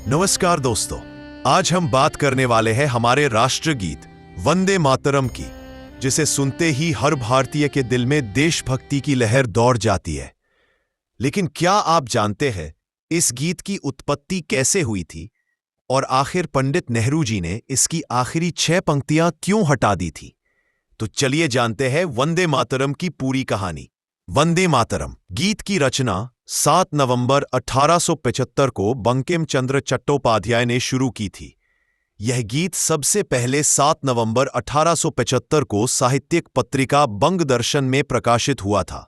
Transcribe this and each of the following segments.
नमस्कार दोस्तों, आज हम बात करने वाले हैं हमारे राष्ट्रगीत वंदे मातरम की, जिसे सुनते ही हर भारतीय के दिल में देशभक्ति की लहर दौड़ जाती है। लेकिन क्या आप जानते हैं इस गीत की उत्पत्ति कैसे हुई थी और आखिर पंडित नेहरू जी ने इसकी आखिरी 6 पंक्तियां क्यों हटा दी थी? तो चलिए जानते हैं वंदे मातरम की पूरी कहानी। वंदे मातरम गीत की रचना 7 नवंबर 1875 को बंकिम चंद्र चट्टोपाध्याय ने शुरू की थी। यह गीत सबसे पहले 7 नवंबर 1875 को साहित्यिक पत्रिका बंगदर्शन में प्रकाशित हुआ था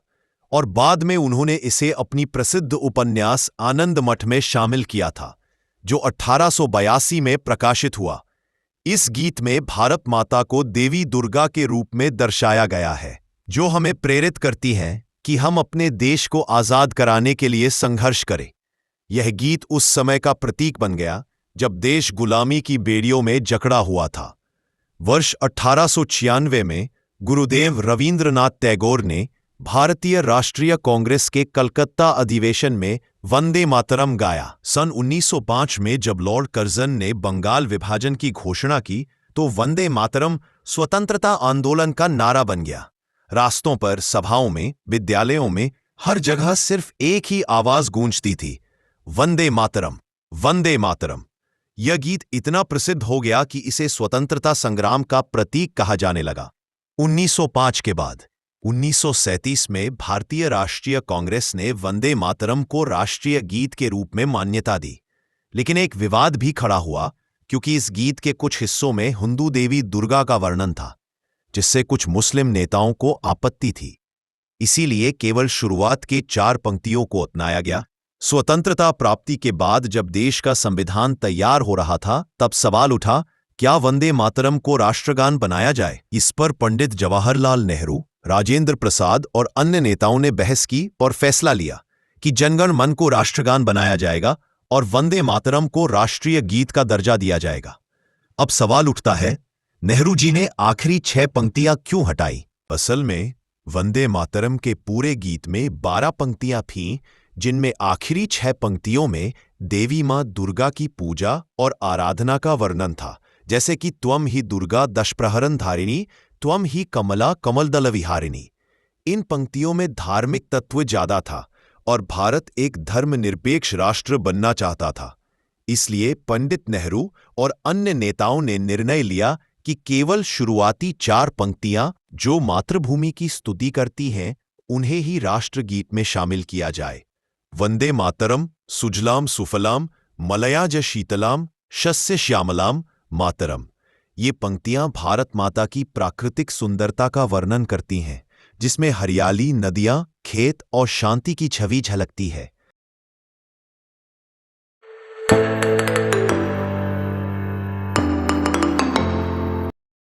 और बाद में उन्होंने इसे अपनी प्रसिद्ध उपन्यास आनंद मठ में शामिल किया था, जो 1882 में प्रकाशित हुआ। इस गीत में भारत माता को देवी दुर्गा के रूप में दर्शाया गया है, जो हमें प्रेरित करती हैं कि हम अपने देश को आजाद कराने के लिए संघर्ष करें। यह गीत उस समय का प्रतीक बन गया जब देश गुलामी की बेड़ियों में जकड़ा हुआ था। वर्ष 1896 में गुरुदेव रवींद्रनाथ टैगोर ने भारतीय राष्ट्रीय कांग्रेस के कलकत्ता अधिवेशन में वंदे मातरम गाया। सन 1905 में जब लॉर्ड कर्जन ने बंगाल विभाजन की घोषणा की तो वंदे मातरम स्वतंत्रता आंदोलन का नारा बन गया। रास्तों पर, सभाओं में, विद्यालयों में, हर जगह सिर्फ एक ही आवाज गूंजती थी, वंदे मातरम, वंदे मातरम। यह गीत इतना प्रसिद्ध हो गया कि इसे स्वतंत्रता संग्राम का प्रतीक कहा जाने लगा। 1905 के बाद 1937 में भारतीय राष्ट्रीय कांग्रेस ने वंदे मातरम को राष्ट्रीय गीत के रूप में मान्यता दी। लेकिन एक विवाद भी खड़ा हुआ क्योंकि इस गीत के कुछ हिस्सों में हिंदू देवी दुर्गा का वर्णन था, जिससे कुछ मुस्लिम नेताओं को आपत्ति थी। इसीलिए केवल शुरुआत के 4 पंक्तियों को अपनाया गया। स्वतंत्रता प्राप्ति के बाद जब देश का संविधान तैयार हो रहा था, तब सवाल उठा, क्या वंदे मातरम को राष्ट्रगान बनाया जाए? इस पर पंडित जवाहरलाल नेहरू, राजेंद्र प्रसाद और अन्य नेताओं ने बहस की और फैसला लिया कि जनगण मन को राष्ट्रगान बनाया जाएगा और वंदे मातरम को राष्ट्रीय गीत का दर्जा दिया जाएगा। अब सवाल उठता है, नेहरू जी ने आखिरी 6 पंक्तियां क्यों हटाई? असल में वंदे मातरम के पूरे गीत में 12 पंक्तियां थीं, जिनमें आखिरी 6 पंक्तियों में देवी मां दुर्गा की पूजा और आराधना का वर्णन था, जैसे कि त्वम ही दुर्गा दशप्रहरन धारिणी, त्वम ही कमला कमलदल विहारिणी। इन पंक्तियों में धार्मिक तत्व ज्यादा था और भारत एक धर्मनिरपेक्ष राष्ट्र बनना चाहता था। इसलिए पंडित नेहरू और अन्य नेताओं ने निर्णय लिया कि केवल शुरुआती 4 पंक्तियां जो मातृभूमि की स्तुति करती हैं, उन्हें ही राष्ट्रगीत में शामिल किया जाए। वंदे मातरम सुजलाम सुफलाम मलयाज शीतलाम शस्य श्यामलाम मातरम। ये पंक्तियां भारत माता की प्राकृतिक सुंदरता का वर्णन करती हैं, जिसमें हरियाली, नदियां, खेत और शांति की छवि झलकती है।